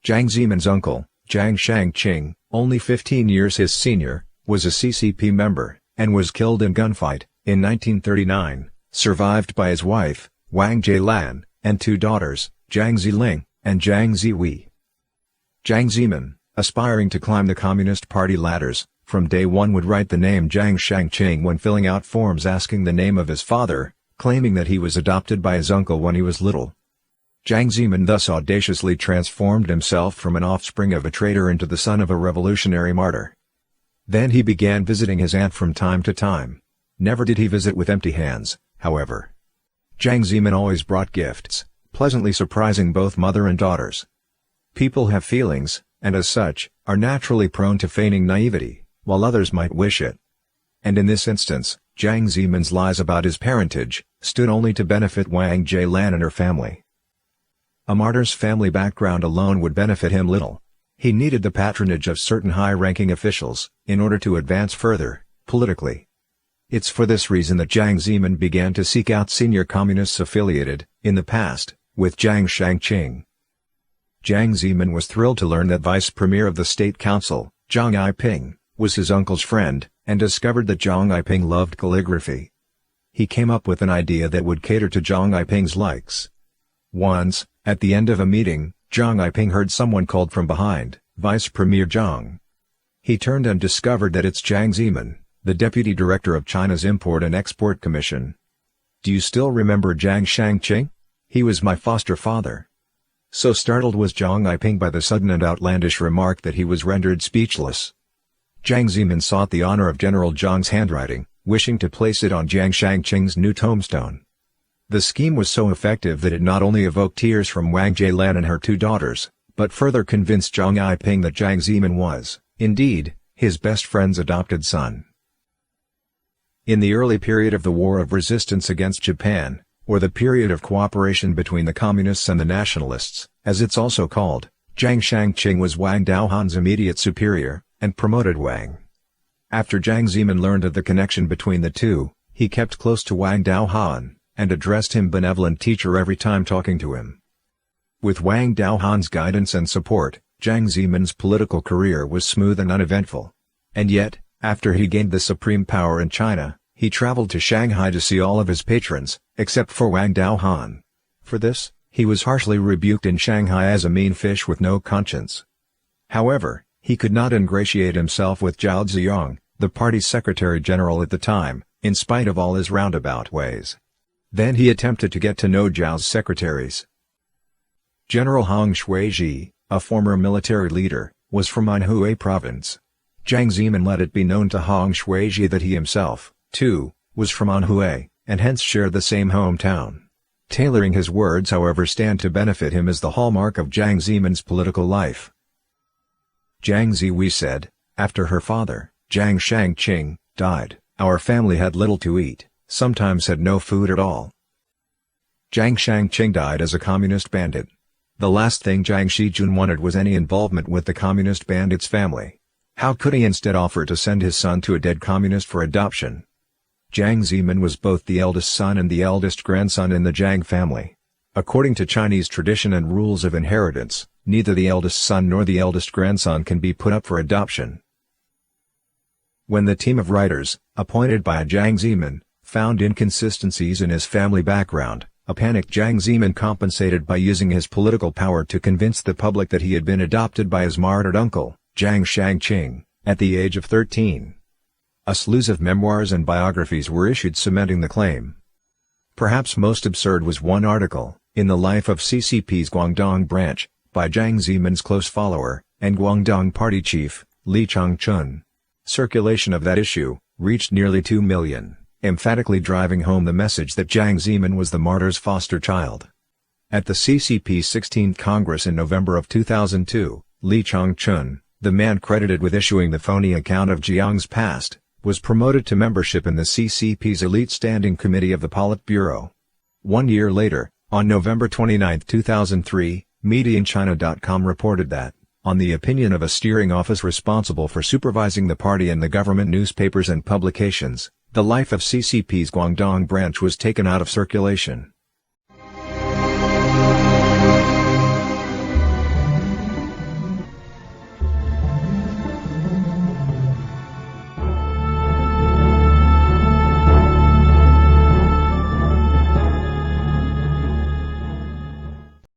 Jiang Zemin's uncle, Jiang Shangqing, only 15 years his senior, was a CCP member, and was killed in gunfight, in 1939, survived by his wife, Wang Jielan, and two daughters, Jiang Ziling, and Jiang Ziwei. Jiang Zemin, aspiring to climb the Communist Party ladders, from day one would write the name Jiang Shangqing when filling out forms asking the name of his father, claiming that he was adopted by his uncle when he was little. Jiang Zemin thus audaciously transformed himself from an offspring of a traitor into the son of a revolutionary martyr. Then he began visiting his aunt from time to time. Never did he visit with empty hands, however. Jiang Zemin always brought gifts, pleasantly surprising both mother and daughters. People have feelings, and as such, are naturally prone to feigning naivety, while others might wish it. And in this instance, Jiang Zemin's lies about his parentage stood only to benefit Wang Jielan and her family. A martyr's family background alone would benefit him little. He needed the patronage of certain high-ranking officials, in order to advance further, politically. It's for this reason that Jiang Zemin began to seek out senior communists affiliated, in the past, with Jiang Shangqing. Jiang Zemin was thrilled to learn that Vice Premier of the State Council, Zhang Yiping, was his uncle's friend, and discovered that Zhang Yiping loved calligraphy. He came up with an idea that would cater to Zhang Yiping's likes. Once, at the end of a meeting, Zhang Yiping heard someone called from behind, "Vice Premier Jiang." He turned and discovered that it's Jiang Zemin, the Deputy Director of China's Import and Export Commission. "Do you still remember Jiang Shangqing? He was my foster father." So startled was Zhang Yiping by the sudden and outlandish remark that he was rendered speechless. Jiang Zemin sought the honor of General Jiang's handwriting, wishing to place it on Jiang Shangqing's new tombstone. The scheme was so effective that it not only evoked tears from Wang Jielan and her two daughters, but further convinced Zhang Yiping that Jiang Zemin was, indeed, his best friend's adopted son. In the early period of the War of Resistance against Japan, or the period of cooperation between the Communists and the Nationalists, as it's also called, Jiang Shangqing was Wang Daohan's immediate superior, and promoted Wang. After Jiang Zemin learned of the connection between the two, he kept close to Wang Daohan, and addressed him benevolent teacher every time talking to him. With Wang Daohan's guidance and support, Jiang Zemin's political career was smooth and uneventful. And yet, after he gained the supreme power in China, he traveled to Shanghai to see all of his patrons, except for Wang Daohan. For this, he was harshly rebuked in Shanghai as a mean fish with no conscience. However, he could not ingratiate himself with Zhao Ziyang, the party's secretary-general at the time, in spite of all his roundabout ways. Then he attempted to get to know Zhao's secretaries. General Hong Shuiji, a former military leader, was from Anhui province. Jiang Zemin let it be known to Hong Shuiji that he himself, too, was from Anhui, and hence shared the same hometown. Tailoring his words however stand to benefit him as the hallmark of Jiang Zemin's political life. Jiang Ziwei said, after her father, Jiang Shangqing, died, "Our family had little to eat, sometimes had no food at all." Jiang Shangqing died as a communist bandit. The last thing Jiang Shijun wanted was any involvement with the communist bandit's family. How could he instead offer to send his son to a dead communist for adoption? Jiang Zemin was both the eldest son and the eldest grandson in the Jiang family. According to Chinese tradition and rules of inheritance, neither the eldest son nor the eldest grandson can be put up for adoption. When the team of writers, appointed by Jiang Zemin, found inconsistencies in his family background, a panicked Jiang Zemin compensated by using his political power to convince the public that he had been adopted by his martyred uncle, Jiang Shangqing, at the age of 13. A slew of memoirs and biographies were issued cementing the claim. Perhaps most absurd was one article, in the life of CCP's Guangdong branch, by Jiang Zemin's close follower, and Guangdong party chief, Li Changchun. Circulation of that issue reached nearly 2 million, emphatically driving home the message that Jiang Zemin was the martyr's foster child. At the CCP's 16th Congress in November of 2002, Li Changchun, the man credited with issuing the phony account of Jiang's past, was promoted to membership in the CCP's elite standing committee of the Politburo. 1 year later, on November 29, 2003, MediaInChina.com reported that, on the opinion of a steering office responsible for supervising the party and the government newspapers and publications, the life of CCP's Guangdong branch was taken out of circulation.